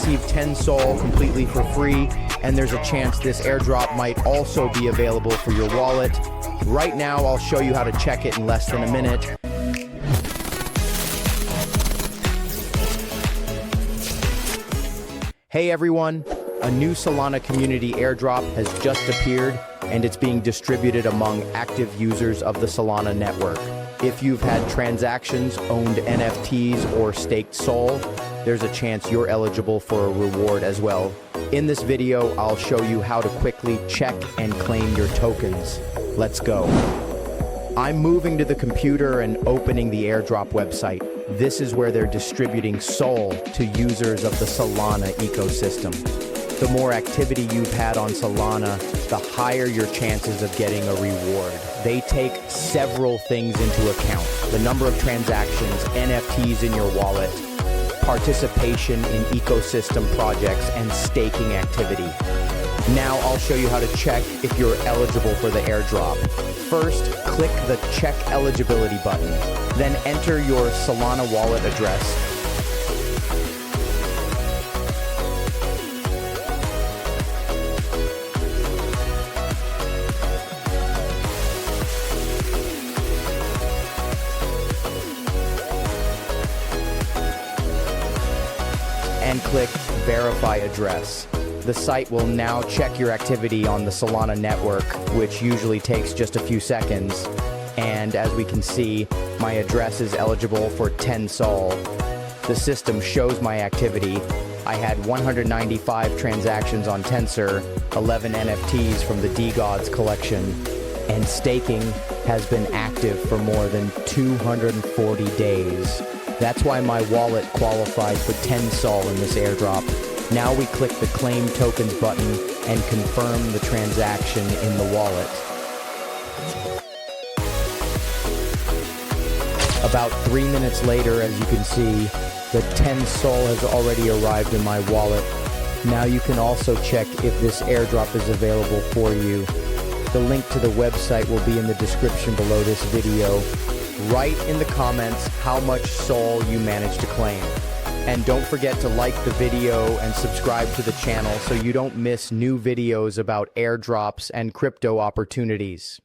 receive 10 Sol completely for free, and there's a chance this airdrop might also be available for your wallet. Right now, I'll show you how to check it in less than a minute. Hey everyone, a new Solana community airdrop has just appeared, and it's being distributed among active users of the Solana network. If you've had transactions, owned NFTs, or staked Sol, there's a chance you're eligible for a reward as well. In this video, I'll show you how to quickly check and claim your tokens. Let's go. I'm moving to the computer and opening the airdrop website. This is where they're distributing Sol to users of the Solana ecosystem. The more activity you've had on Solana, the higher your chances of getting a reward. They take several things into account: the number of transactions, NFTs in your wallet, participation in ecosystem projects, and staking activity. Now I'll show you how to check if you're eligible for the airdrop. First, click the Check Eligibility button. Then enter your Solana wallet address. And click Verify Address. The site will now check your activity on the Solana network, which usually takes just a few seconds. And as we can see, my address is eligible for 10 Sol. The system shows my activity. I had 195 transactions on Tensor, 11 NFTs from the DGods collection, and staking has been active for more than 240 days. That's why my wallet qualified for 10 Sol in this airdrop. Now we click the Claim Tokens button and confirm the transaction in the wallet. About 3 minutes later, as you can see, the 10 Sol has already arrived in my wallet. Now you can also check if this airdrop is available for you. The link to the website will be in the description below this video. Write in the comments how much Sol you managed to claim. And don't forget to like the video and subscribe to the channel so you don't miss new videos about airdrops and crypto opportunities.